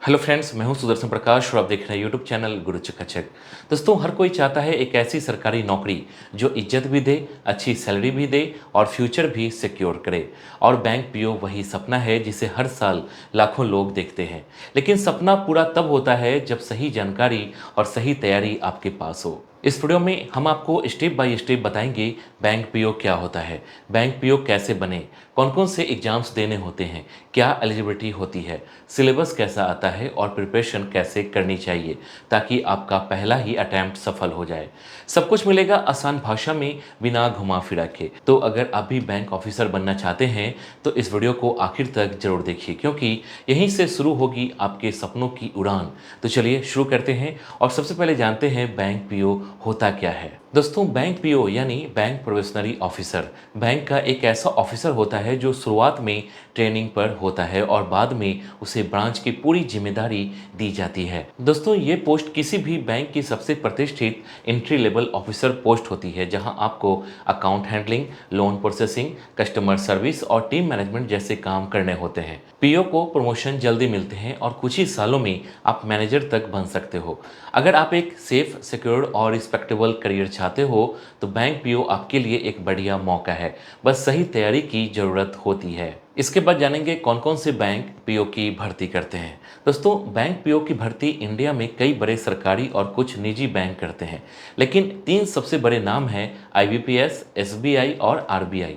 Hello friends, मैं हूं सुदर्शन प्रकाश और आप देख रहे हैं यूट्यूब चैनल गुरु चकाचक। दोस्तों, हर कोई चाहता है एक ऐसी सरकारी नौकरी जो इज्जत भी दे, अच्छी सैलरी भी दे और फ्यूचर भी सिक्योर करे। और बैंक पीओ वही सपना है जिसे हर साल लाखों लोग देखते हैं। लेकिन सपना पूरा तब होता है जब सही जानकारी और सही तैयारी आपके पास हो। इस वीडियो में हम आपको स्टेप बाय स्टेप बताएंगे बैंक पीओ क्या होता है, बैंक पीओ कैसे बने, कौन कौन से एग्जाम्स देने होते हैं, क्या एलिजिबिलिटी होती है, सिलेबस कैसा आता है और प्रिपरेशन कैसे करनी चाहिए ताकि आपका पहला ही अटैम्प्ट सफल हो जाए। सब कुछ मिलेगा आसान भाषा में, बिना घुमा फिरा के। तो अगर आप भी बैंक ऑफिसर बनना चाहते हैं तो इस वीडियो को आखिर तक जरूर देखिए, क्योंकि यहीं से शुरू होगी आपके सपनों की उड़ान। तो चलिए शुरू करते हैं और सबसे पहले जानते हैं बैंक पीओ होता क्या है। दोस्तों, बैंक पीओ यानी बैंक प्रोबेशनरी ऑफिसर बैंक का एक ऐसा ऑफिसर होता है जो शुरुआत में ट्रेनिंग पर होता है और बाद में उसे ब्रांच की पूरी जिम्मेदारी दी जाती है। दोस्तों, ये पोस्ट किसी भी बैंक की सबसे प्रतिष्ठित एंट्री लेवल ऑफिसर पोस्ट होती है, जहां आपको account handling, loan processing, customer service और टीम मैनेजमेंट जैसे काम करने होते हैं। पीओ को प्रमोशन जल्दी मिलते हैं और कुछ ही सालों में आप मैनेजर तक बन सकते हो। अगर आप एक सेफ, सिक्योर और रिस्पेक्टेबल करियर चाहते हो तो बैंक पीओ आपके लिए एक बढ़िया मौका है। बस सही तैयारी की जरूरत होती है। इसके बाद जानेंगे कौन कौन से बैंक पीओ की भर्ती करते हैं। दोस्तों, बैंक पीओ की भर्ती इंडिया में कई बड़े सरकारी और कुछ निजी बैंक करते हैं, लेकिन तीन सबसे बड़े नाम हैं आईबीपीएस, एसबीआई और आरबीआई।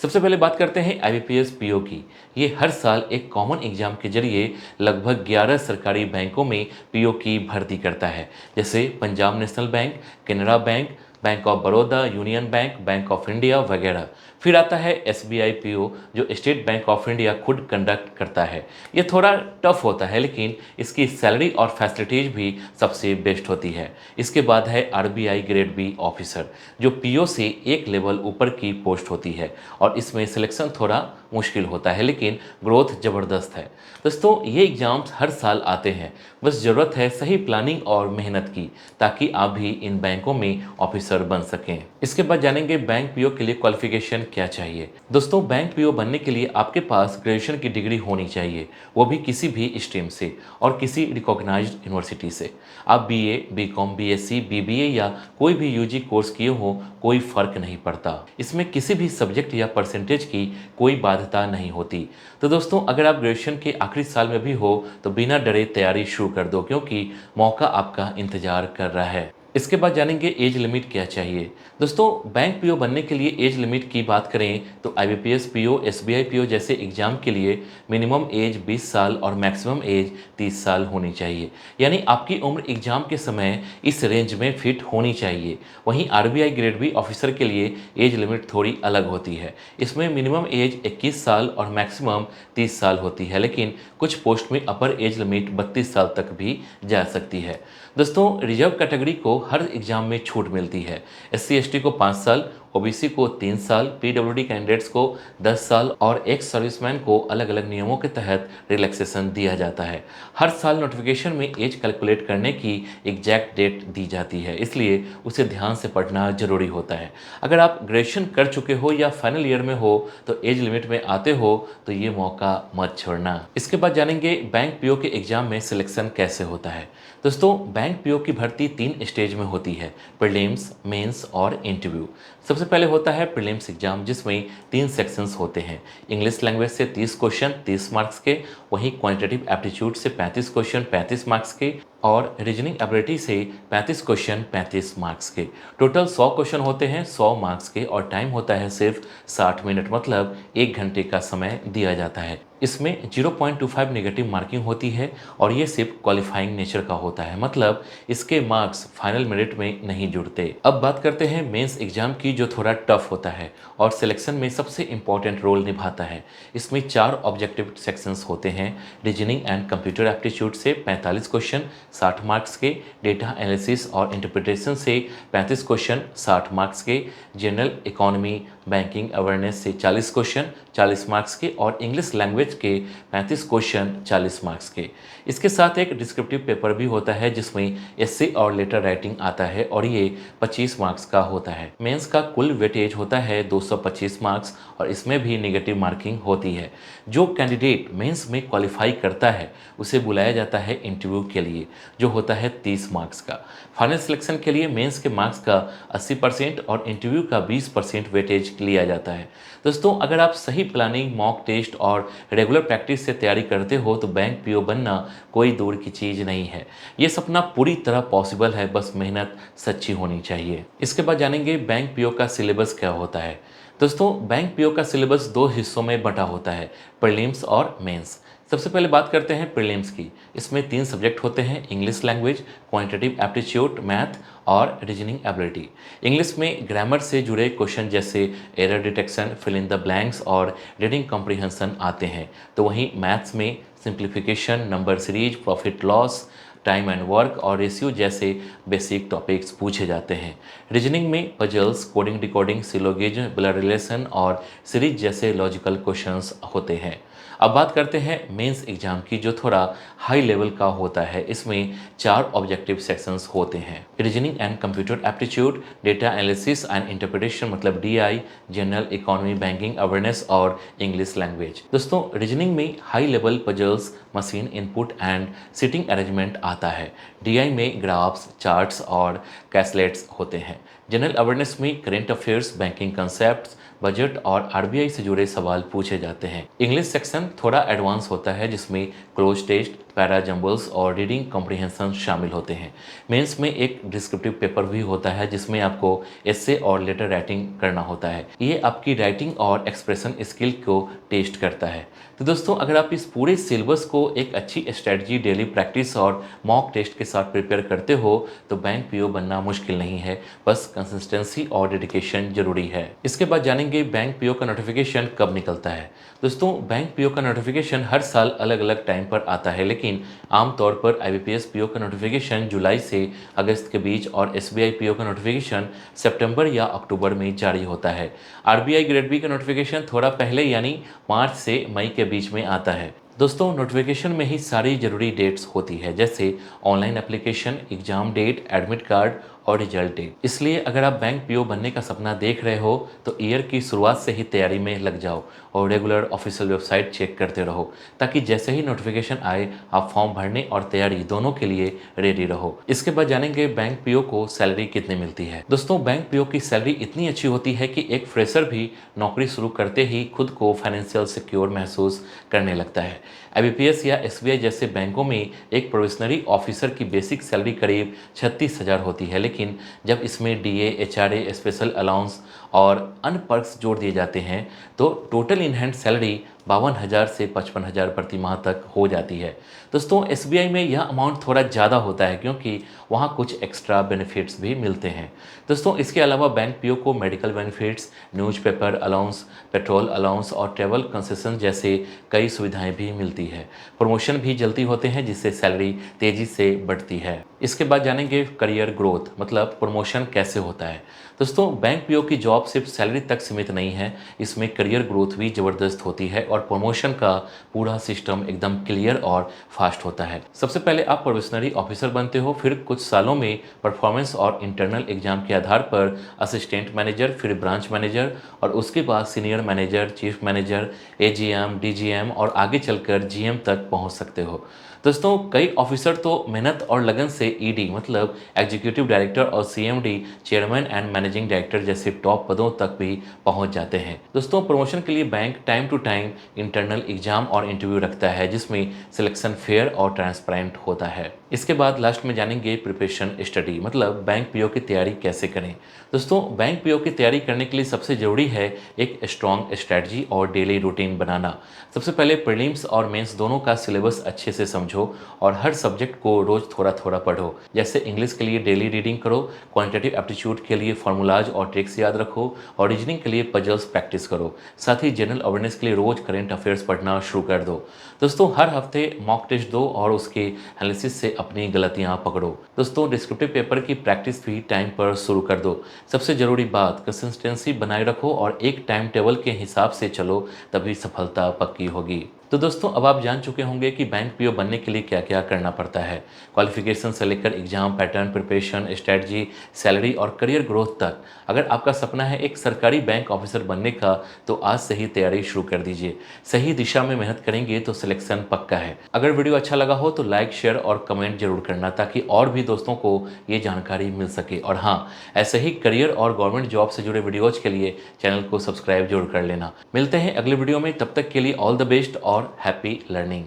सबसे पहले बात करते हैं आईबीपीएस पीओ की। ये हर साल एक कॉमन एग्जाम के जरिए लगभग 11 सरकारी बैंकों में पीओ की भर्ती करता है, जैसे Punjab national bank, Canara bank, bank of Baroda, union bank, bank of India वगैरह। फिर आता है एसबीआई पीओ, जो स्टेट बैंक ऑफ इंडिया खुद कंडक्ट करता है। ये थोड़ा टफ होता है, लेकिन इसकी सैलरी और फैसिलिटीज भी सबसे बेस्ट होती है। इसके बाद है आरबीआई ग्रेड बी ऑफिसर, जो पीओ से एक लेवल ऊपर की पोस्ट होती है और इसमें सिलेक्शन थोड़ा मुश्किल होता है, लेकिन ग्रोथ ज़बरदस्त है। दोस्तों, ये एग्ज़ाम्स हर साल आते हैं, बस ज़रूरत है सही प्लानिंग और मेहनत की, ताकि आप भी इन बैंकों में ऑफिसर बन सकें। इसके बाद जानेंगे बैंक पीओ के लिए क्वालिफिकेशन क्या चाहिए। दोस्तों, बैंक पीओ बनने के लिए आपके पास ग्रेजुएशन की डिग्री होनी चाहिए, वो भी किसी भी स्ट्रीम से और किसी रिकॉग्नाइज्ड यूनिवर्सिटी से। आप बीए, बीकॉम, बीएससी, बीबीए या कोई भी यूजी कोर्स किए हो, कोई फर्क नहीं पड़ता। इसमें किसी भी सब्जेक्ट या परसेंटेज की कोई बाध्यता नहीं होती। तो दोस्तों, अगर आप ग्रेजुएशन के आखिरी साल में भी हो तो बिना डरे तैयारी शुरू कर दो, क्योंकि मौका आपका इंतजार कर रहा है। इसके बाद जानेंगे एज लिमिट क्या चाहिए। दोस्तों, बैंक पीओ बनने के लिए एज लिमिट की बात करें तो आईबीपीएस पीओ, एसबीआई पीओ जैसे एग्जाम के लिए मिनिमम एज 20 साल और मैक्सिमम एज 30 साल होनी चाहिए। यानी आपकी उम्र एग्जाम के समय इस रेंज में फिट होनी चाहिए। वहीं आरबीआई ग्रेड बी ऑफिसर के लिए एज लिमिट थोड़ी अलग होती है। इसमें मिनिमम एज 21 साल और मैक्सिमम 30 साल होती है, लेकिन कुछ पोस्ट में अपर एज लिमिट 32 साल तक भी जा सकती है। दोस्तों, रिजर्व कैटेगरी को हर एग्जाम में छूट मिलती है। एससी एसटी को 5 साल, ओबीसी को 3 साल, पीडब्ल्यूडी कैंडिडेट्स को 10 साल और एक्स सर्विसमैन को अलग अलग नियमों के तहत रिलैक्सेशन दिया जाता है। हर साल नोटिफिकेशन में एज कैलकुलेट करने की एग्जैक्ट डेट दी जाती है, इसलिए उसे ध्यान से पढ़ना जरूरी होता है। अगर आप ग्रेजुएशन कर चुके हो या फाइनल ईयर में हो तो एज लिमिट में आते हो तो ये मौका मत छोड़ना। इसके बाद जानेंगे बैंक पीओ के एग्जाम में सिलेक्शन कैसे होता है। दोस्तों, बैंक पीओ की भर्ती 3 स्टेज में होती है: प्रीलिम्स, मेंस और इंटरव्यू। सबसे पहले होता है प्रीलिम्स एग्जाम, जिसमें 3 सेक्शंस होते हैं। इंग्लिश लैंग्वेज से 30 क्वेश्चन 30 मार्क्स के, वहीं क्वांटिटेटिव एप्टीट्यूड से 35 क्वेश्चन 35 मार्क्स के और रीजनिंग एबिलिटी से 35 क्वेश्चन 35 मार्क्स के। टोटल 100 क्वेश्चन होते हैं 100 मार्क्स के और टाइम होता है सिर्फ 60 मिनट, मतलब 1 घंटे का समय दिया जाता है। इसमें 0.25 नेगेटिव मार्किंग होती है और ये सिर्फ क्वालिफाइंग नेचर का होता है, मतलब इसके मार्क्स फाइनल मेरिट में नहीं जुड़ते। अब बात करते हैं मेंस एग्जाम की, जो थोड़ा टफ होता है और सिलेक्शन में सबसे इंपॉर्टेंट रोल निभाता है। इसमें 4 ऑब्जेक्टिव सेक्शंस होते हैं। रीजनिंग एंड कंप्यूटर एप्टीट्यूड से 45 क्वेश्चन 60 मार्क्स के, डेटा एनालिसिस और इंटरप्रिटेशन से 35 क्वेश्चन 60 मार्क्स के, जनरल इकोनॉमी, बैंकिंग अवेयरनेस से 40 क्वेश्चन 40 मार्क्स के और इंग्लिश लैंग्वेज के 35 क्वेश्चन 40 मार्क्स के। इसके साथ एक डिस्क्रिप्टिव पेपर भी होता है जिसमें एस्से और लेटर राइटिंग आता है और ये 25 मार्क्स का होता है। मेंस का कुल वेटेज होता है 225 मार्क्स और इसमें भी नेगेटिव मार्किंग होती है। जो कैंडिडेट मेंस में क्वालिफाई करता है उसे बुलाया जाता है इंटरव्यू के लिए, जो होता है 30 मार्क्स का। फाइनल सिलेक्शन के लिए मेंस के मार्क्स का 80% और इंटरव्यू का 20% वेटेज लिया जाता है। दोस्तों, अगर आप सही प्लानिंग, मॉक टेस्ट और रेगुलर प्रैक्टिस से तैयारी करते हो तो बैंक पीओ बनना कोई दूर की चीज़ नहीं है। ये सपना पूरी तरह पॉसिबल है, बस मेहनत सच्ची होनी चाहिए। इसके बाद जानेंगे बैंक पीओ का सिलेबस क्या होता है। दोस्तों, बैंक पीओ का सिलेबस 2 हिस्सों में बंटा होता है, प्रीलिम्स और मेंस। सबसे पहले बात करते हैं प्रीलिम्स की। इसमें 3 सब्जेक्ट होते हैं, English language, quantitative aptitude math और रीजनिंग एबिलिटी। इंग्लिश में ग्रामर से जुड़े क्वेश्चन जैसे error detection, fill in the blanks और रीडिंग कॉम्प्रिहेंशन आते हैं। तो वहीं मैथ्स में simplification, number series, profit loss, time and work और रेशियो जैसे बेसिक टॉपिक्स पूछे जाते हैं। रीजनिंग में puzzles, coding decoding, syllogism, blood relation और सीरीज जैसे लॉजिकल क्वेश्चंस होते हैं। अब बात करते हैं मेंस एग्जाम की, जो थोड़ा हाई लेवल का होता है। इसमें 4 ऑब्जेक्टिव सेक्शंस होते हैं, reasoning and computer aptitude, data analysis and interpretation मतलब DI, general economy, banking awareness और इंग्लिश लैंग्वेज। दोस्तों, रीजनिंग में high level puzzles, machine input and sitting arrangement आता है। डीआई में ग्राफ्स, चार्ट्स और कैसलेट्स होते हैं। जनरल अवेयरनेस में current affairs, banking concepts, budget और आरबीआई से जुड़े सवाल पूछे जाते हैं। इंग्लिश सेक्शन थोड़ा एडवांस होता है जिसमें क्लोज टेस्ट, पैरा जंबल्स और रीडिंग कॉम्प्रिहेंशन शामिल होते हैं। मेंस में एक डिस्क्रिप्टिव पेपर भी होता है जिसमें आपको एस्से और लेटर राइटिंग करना होता है। ये आपकी राइटिंग और एक्सप्रेशन स्किल को टेस्ट करता है। तो दोस्तों, अगर आप इस पूरे सिलेबस को एक अच्छी स्ट्रेटजी, डेली प्रैक्टिस और मॉक टेस्ट के साथ प्रिपेयर करते हो तो बैंक पीओ बनना मुश्किल नहीं है, बस कंसिस्टेंसी और डेडिकेशन जरूरी है। इसके बाद जानेंगे बैंक पीओ का नोटिफिकेशन कब निकलता है। दोस्तों, बैंक पीओ का नोटिफिकेशन हर साल अलग अलग टाइम पर आता है, लेकिन आमतौर पर आईबीपीएस पीओ का नोटिफिकेशन जुलाई से अगस्त के बीच और एसबीआई पीओ का नोटिफिकेशन सितंबर या अक्टूबर में जारी होता है। आरबीआई ग्रेड बी का नोटिफिकेशन थोड़ा पहले यानी मार्च से मई के बीच में आता है। दोस्तों, नोटिफिकेशन में ही सारी जरूरी डेट्स होती है, जैसे online application, exam date, admit card और रिजल्ट डेट। इसलिए अगर आप बैंक पीओ बनने का सपना देख रहे हो तो ईयर की शुरुआत से ही तैयारी में लग जाओ और रेगुलर ऑफिशियल वेबसाइट चेक करते रहो, ताकि जैसे ही नोटिफिकेशन आए आप फॉर्म भरने और तैयारी दोनों के लिए रेडी रहो। इसके बाद जानेंगे बैंक पीओ को सैलरी कितनी मिलती है। दोस्तों, बैंक पीओ की सैलरी इतनी अच्छी होती है कि एक फ्रेशर भी नौकरी शुरू करते ही खुद को फाइनेंशियल सिक्योर महसूस करने लगता है। आईबीपीएस या एसबीआई जैसे बैंकों में एक प्रोबेशनरी ऑफिसर की बेसिक सैलरी करीब 36,000 होती है, लेकिन जब इसमें डीए, एचआरए, स्पेशल अलाउंस और अन्य पर्क्स जोड़ दिए जाते हैं तो टोटल इन हैंड सैलरी 52,000 से 55,000 प्रति माह तक हो जाती है। दोस्तों, एसबीआई में यह अमाउंट थोड़ा ज़्यादा होता है क्योंकि वहाँ कुछ एक्स्ट्रा बेनिफिट्स भी मिलते हैं। दोस्तों, इसके अलावा बैंक पीओ को medical benefits, newspaper allowance, petrol allowance और ट्रैवल कंसेशन जैसे कई सुविधाएं भी मिलती है। प्रमोशन भी जल्दी होते हैं जिससे सैलरी तेज़ी से बढ़ती है। इसके बाद जानेंगे करियर ग्रोथ मतलब प्रमोशन कैसे होता है। दोस्तों, बैंक पीओ की जॉब सिर्फ सैलरी तक सीमित नहीं है, इसमें करियर ग्रोथ भी ज़बरदस्त होती है और प्रमोशन का पूरा सिस्टम एकदम क्लियर और फास्ट होता है। सबसे पहले आप प्रोबेशनरी ऑफिसर बनते हो, फिर कुछ सालों में परफॉर्मेंस और इंटरनल एग्जाम के आधार पर असिस्टेंट मैनेजर, फिर ब्रांच मैनेजर और उसके बाद senior manager, chief manager, AGM, DGM और आगे चलकर जीएम तक पहुंच सकते हो। दोस्तों, कई ऑफिसर तो मेहनत और लगन से ईडी मतलब एग्जीक्यूटिव डायरेक्टर और CMD, chairman and managing director जैसे टॉप पदों तक भी पहुंच जाते हैं। दोस्तों, प्रमोशन के लिए bank time to time internal exam और इंटरव्यू रखता है जिसमें सिलेक्शन फेयर और ट्रांसपेरेंट होता है। इसके बाद लास्ट में जानेंगे प्रिपरेशन स्टडी मतलब बैंक पीओ की तैयारी कैसे करें। दोस्तों, बैंक पीओ की तैयारी करने के लिए सबसे ज़रूरी है एक स्ट्रॉन्ग स्ट्रैटेजी और डेली रूटीन बनाना। सबसे पहले प्रीलिम्स और मेंस दोनों का सिलेबस अच्छे से समझो। समझो और हर सब्जेक्ट को रोज़ थोड़ा थोड़ा पढ़ो। जैसे इंग्लिश के लिए डेली रीडिंग करो, क्वांटिटेटिव एप्टीट्यूड के लिए फार्मूलाज और ट्रिक्स याद रखो और रीजनिंग के लिए पजल्स प्रैक्टिस करो। साथ ही जनरल अवेयरनेस के लिए रोज़ करेंट अफेयर्स पढ़ना शुरू कर दो। दोस्तों हर हफ्ते मॉक टेस्ट दो और उसके एनालिसिस से अपनी गलतियां पकड़ो। दोस्तों डिस्क्रिप्टिव पेपर की प्रैक्टिस भी टाइम पर शुरू कर दो। सबसे ज़रूरी बात, कंसिस्टेंसी बनाए रखो और एक टाइम टेबल के हिसाब से चलो, तभी सफलता पक्की होगी। तो दोस्तों अब आप जान चुके होंगे कि बैंक पीओ बनने के लिए क्या क्या करना पड़ता है। क्वालिफिकेशन से लेकर exam pattern, preparation, strategy, salary और करियर ग्रोथ तक। अगर आपका सपना है एक सरकारी बैंक ऑफिसर बनने का, तो आज से ही तैयारी शुरू कर दीजिए। सही दिशा में मेहनत करेंगे तो सिलेक्शन पक्का है। अगर वीडियो अच्छा लगा हो तो लाइक, शेयर और कमेंट जरूर करना, ताकि और भी दोस्तों को ये जानकारी मिल सके। और हाँ, ऐसे ही करियर और गवर्नमेंट जॉब से जुड़े वीडियोज के लिए चैनल को सब्सक्राइब जरूर कर लेना। मिलते हैं अगले वीडियो में, तब तक के लिए ऑल द बेस्ट और हैप्पी लर्निंग।